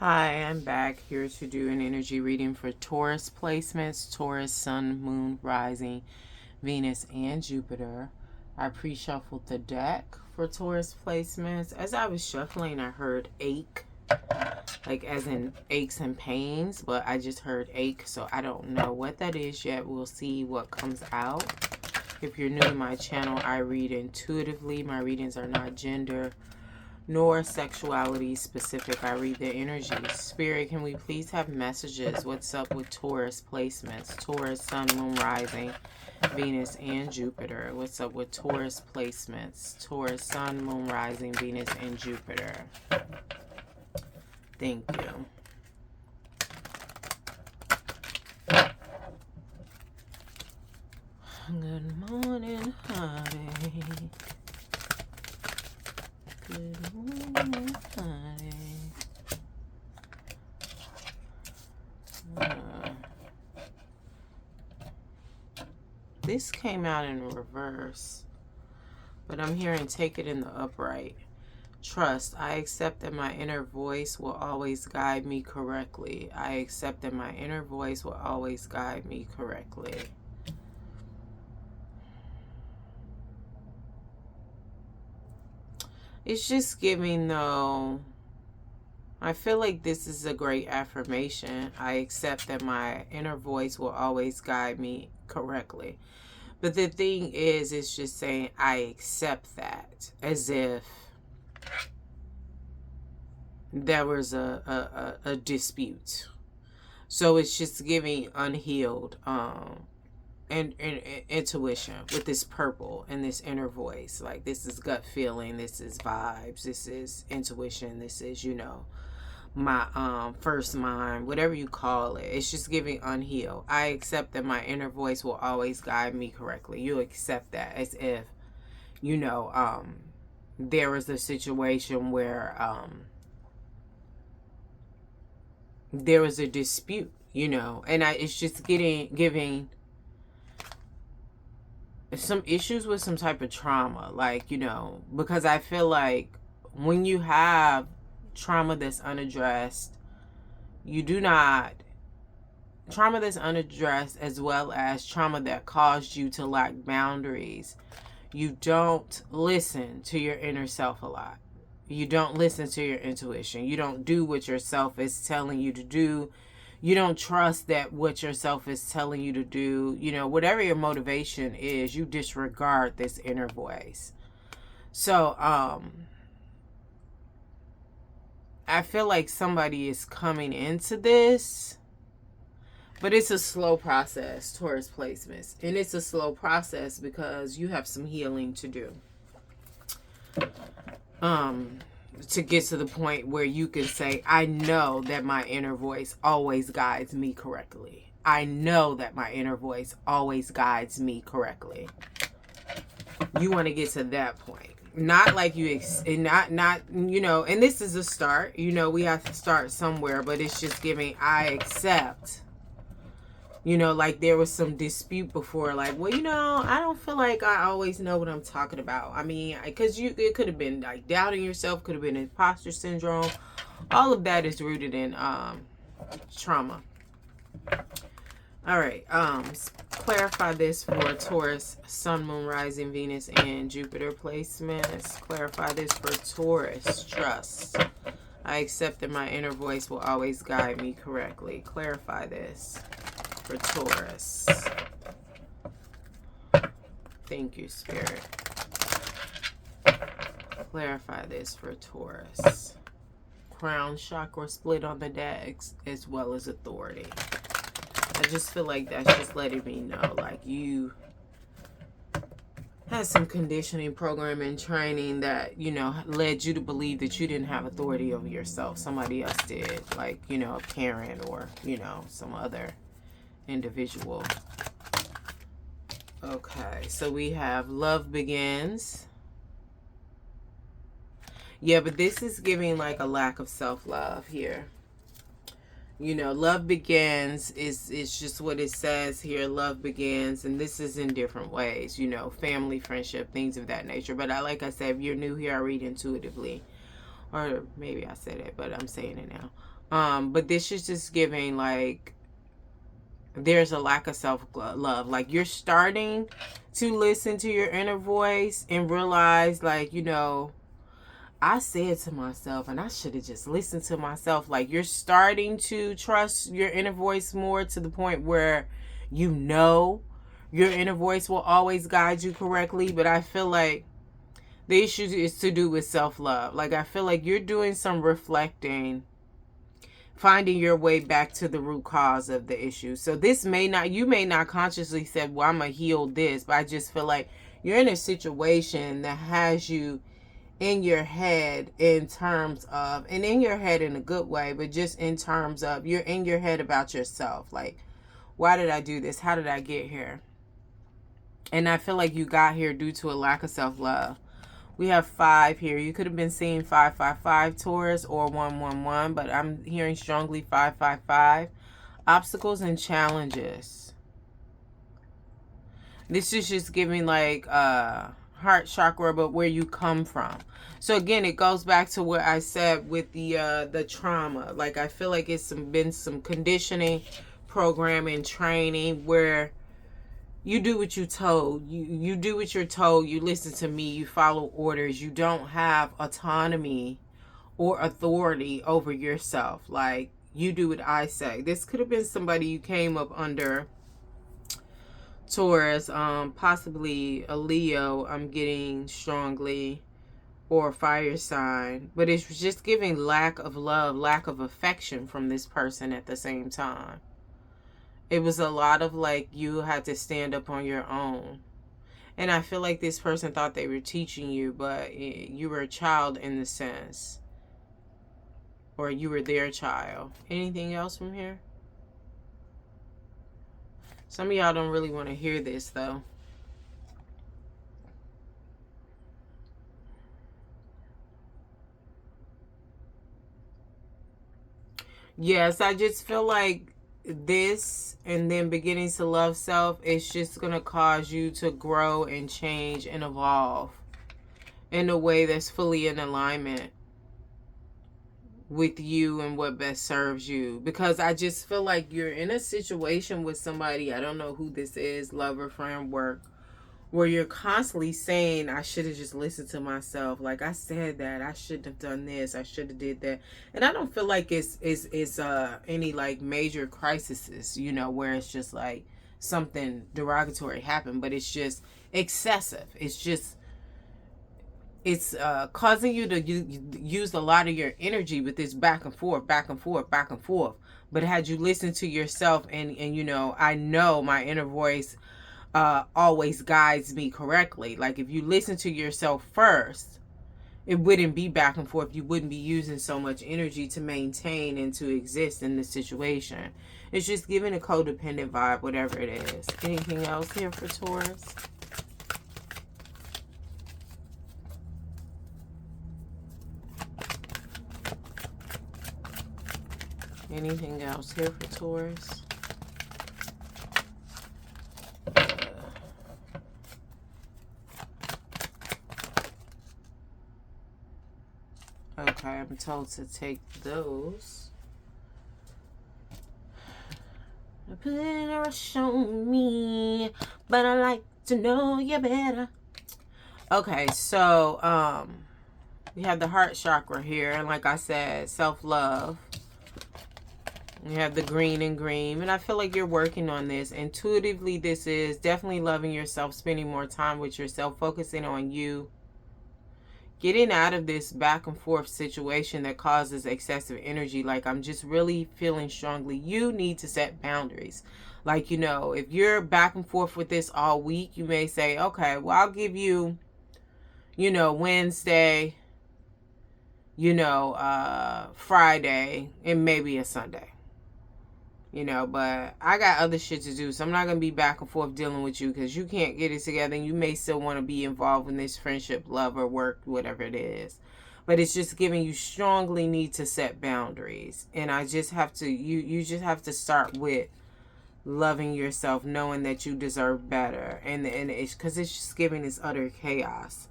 Hi, I'm back here to do an energy reading for Taurus placements, Taurus, Sun, Moon, Rising, Venus, and Jupiter. I pre-shuffled the deck for Taurus placements. As I was shuffling, I heard ache, like as in aches and pains, but I just heard ache, so I don't know what that is yet. We'll see what comes out. If you're new to my channel, I read intuitively. My readings are not gender nor sexuality specific. I read the energy. Spirit, can we please have messages? What's up with Taurus placements? Taurus, Sun, Moon, Rising, Venus, and Jupiter. What's up with Taurus placements? Taurus, Sun, Moon, Rising, Venus, and Jupiter. Thank you. Good morning, honey. Good morning, honey. This came out in reverse, but I'm hearing take it in the upright. Trust. I accept that my inner voice will always guide me correctly. I accept that my inner voice will always guide me correctly. It's just giving, though, I feel like this is a great affirmation. I accept that my inner voice will always guide me correctly. But the thing is, it's just saying I accept that as if there was a dispute. So it's just giving unhealed and intuition with this purple and this inner voice. Like, this is gut feeling, this is vibes, this is intuition, this is, you know, my first mind, whatever you call it. It's just giving unhealed. I accept that my inner voice will always guide me correctly. You accept that as if, you know, there was a situation where there was a dispute, you know, and it's just giving some issues with some type of trauma, like, you know, because I feel like when you have trauma that's unaddressed, trauma that's unaddressed, as well as trauma that caused you to lack boundaries, you don't listen to your inner self a lot. You don't listen to your intuition. You don't do what your self is telling you to do. You don't trust that what yourself is telling you to do. You know, whatever your motivation is, you disregard this inner voice. So, I feel like somebody is coming into this, but it's a slow process, Taurus placements. And it's a slow process because you have some healing to do. To get to the point where you can say, I know that my inner voice always guides me correctly. I know that my inner voice always guides me correctly. You want to get to that point. Not like you, not, you know, and this is a start. You know, we have to start somewhere, but it's just giving, I accept. You know, like there was some dispute before, like, well, you know, I don't feel like I always know what I'm talking about. I mean, because it could have been like doubting yourself, could have been imposter syndrome. All of that is rooted in trauma. All right, clarify this for Taurus, Sun, Moon, Rising, Venus, and Jupiter placements. Clarify this for Taurus. Trust. I accept that my inner voice will always guide me correctly. Clarify this for Taurus. Thank you, Spirit. Clarify this for Taurus. Crown chakra split on the deck, as well as authority. I just feel like that's just letting me know, like, you had some conditioning, programming, training that, you know, led you to believe that you didn't have authority over yourself. Somebody else did, like, you know, a parent or, you know, some other individual. Okay, so we have love begins. Yeah, but this is giving like a lack of self-love here. You know, love begins is just what it says here. Love begins, and this is in different ways, you know, family, friendship, things of that nature. But like I said, if you're new here, I read intuitively. Or maybe I said it, but I'm saying it now. But this is just giving like there's a lack of self-love. Like you're starting to listen to your inner voice and realize, like, you know, I said to myself and I should have just listened to myself. Like you're starting to trust your inner voice more to the point where you know your inner voice will always guide you correctly. But I feel like the issue is to do with self-love. Like I feel like you're doing some reflecting, finding your way back to the root cause of the issue. So this may not, you may not consciously say, well, I'm going to heal this, but I just feel like you're in a situation that has you in your head in terms of, and in your head in a good way, but just in terms of, you're in your head about yourself. Like, why did I do this? How did I get here? And I feel like you got here due to a lack of self-love. We have 5 here. You could have been seeing 555 Taurus or 111, but I'm hearing strongly 555. Obstacles and challenges. This is just giving like heart chakra, but where you come from. So again, it goes back to what I said with the trauma. Like I feel like it's been some conditioning, programming, training where you do what you're told. You do what you're told. You listen to me. You follow orders. You don't have autonomy or authority over yourself. Like, you do what I say. This could have been somebody you came up under, Taurus, possibly a Leo, I'm getting strongly, or a fire sign. But it's just giving lack of love, lack of affection from this person at the same time. It was a lot of like you had to stand up on your own. And I feel like this person thought they were teaching you, but you were a child in the sense. Or you were their child. Anything else from here? Some of y'all don't really want to hear this though. Yes, I just feel like this and then beginning to love self is just going to cause you to grow and change and evolve in a way that's fully in alignment with you and what best serves you. Because I just feel like you're in a situation with somebody, I don't know who this is, lover, friend, work, where you're constantly saying, I should have just listened to myself. Like I said that, I shouldn't have done this, I should have did that. And I don't feel like it's any like major crises, you know, where it's just like something derogatory happened, but it's just excessive. It's causing you to use a lot of your energy with this back and forth, back and forth, back and forth. But had you listened to yourself and you know, I know my inner voice always guides me correctly. Like if you listen to yourself first, it wouldn't be back and forth. You wouldn't be using so much energy to maintain and to exist in this situation. It's just giving a codependent vibe, whatever it is. Anything else here for Taurus? Anything else here for Taurus? Okay, I'm told to take those. Put a rush on me, but I like to know you better. Okay, so we have the heart chakra here, and like I said, self-love. We have the green and green, and I feel like you're working on this. Intuitively, this is definitely loving yourself, spending more time with yourself, focusing on you. Getting out of this back and forth situation that causes excessive energy. Like I'm just really feeling strongly you need to set boundaries. Like, you know, if you're back and forth with this all week, you may say, okay, well, I'll give you, you know, Wednesday, you know, Friday, and maybe a Sunday. You know, but I got other shit to do, so I'm not going to be back and forth dealing with you because you can't get it together and you may still want to be involved in this friendship, love, or work, whatever it is. But it's just giving you strongly need to set boundaries. And I just have to, you just have to start with loving yourself, knowing that you deserve better. And it's because it's just giving this utter chaos.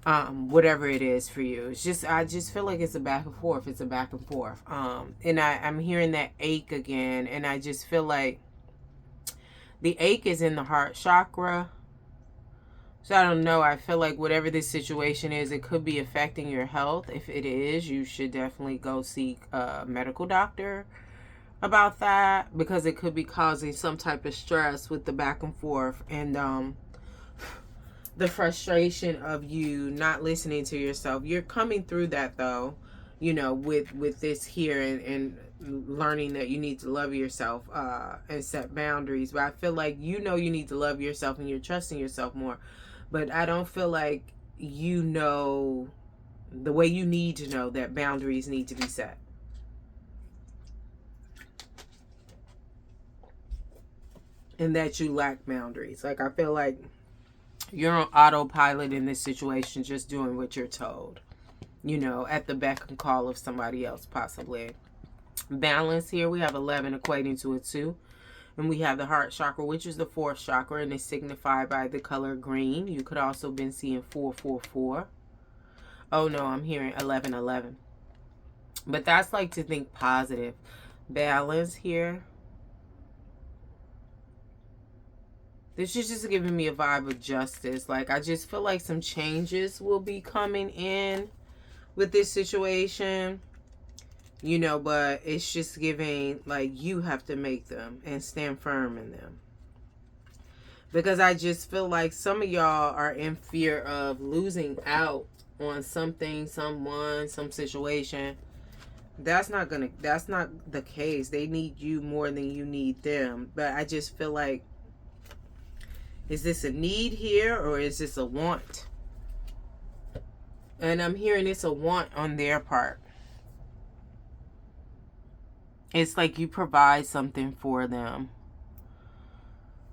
whatever it is for you. It's just, I just feel like it's a back and forth. It's a back and forth. And I'm hearing that ache again, and I just feel like the ache is in the heart chakra. So I don't know. I feel like whatever this situation is, it could be affecting your health. If it is, you should definitely go seek a medical doctor about that, because it could be causing some type of stress with the back and forth and the frustration of you not listening to yourself. You're coming through that though, you know, with this here, and learning that you need to love yourself and set boundaries. But I feel like you know you need to love yourself and you're trusting yourself more. But I don't feel like you know the way you need to know that boundaries need to be set. And that you lack boundaries. Like, I feel like you're on autopilot in this situation, just doing what you're told, you know, at the beck and call of somebody else, possibly. Balance here, we have 11 equating to a 2. And we have the heart chakra, which is the 4th chakra, and is signified by the color green. You could also been seeing 444. Oh no, I'm hearing 1111. But that's like to think positive. Balance here. This is just giving me a vibe of justice. Like, I just feel like some changes will be coming in with this situation. You know, but it's just giving, like, you have to make them and stand firm in them. Because I just feel like some of y'all are in fear of losing out on something, someone, some situation. That's not the case. They need you more than you need them. But I just feel like, is this a need here or is this a want? And I'm hearing it's a want on their part. It's like you provide something for them.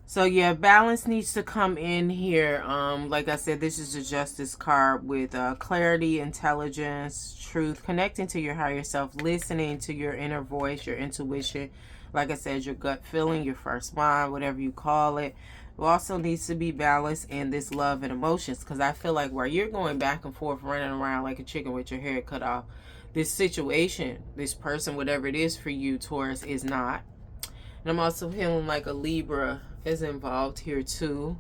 So yeah, balance needs to come in here. Like I said, this is a justice card with clarity, intelligence, truth, connecting to your higher self, listening to your inner voice, your intuition. Like I said, your gut feeling, your first mind, whatever you call it. It also needs to be balanced in this love and emotions, because I feel like where you're going back and forth, running around like a chicken with your hair cut off, this situation, this person, whatever it is for you, Taurus, is not. And I'm also feeling like a Libra is involved here too.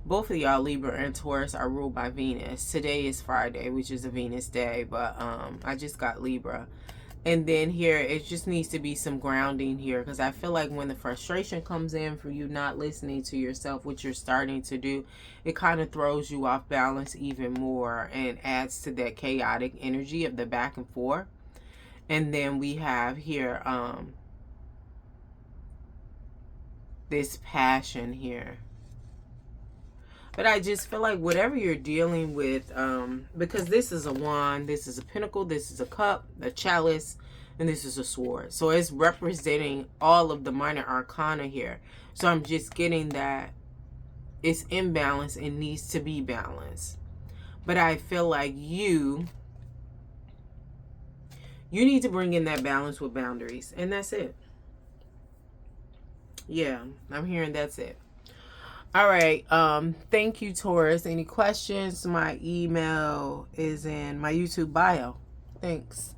Both of y'all, Libra and Taurus, are ruled by Venus. Today is Friday, which is a Venus day, but I just got Libra. And then here, it just needs to be some grounding here, because I feel like when the frustration comes in for you not listening to yourself, which you're starting to do, it kind of throws you off balance even more and adds to that chaotic energy of the back and forth. And then we have here this passion here. But I just feel like whatever you're dealing with, because this is a wand, this is a pentacle, this is a cup, a chalice, and this is a sword. So it's representing all of the minor arcana here. So I'm just getting that it's imbalanced and needs to be balanced. But I feel like you need to bring in that balance with boundaries. And that's it. Yeah, I'm hearing that's it. All right. Thank you, Taurus. Any questions? My email is in my YouTube bio. Thanks.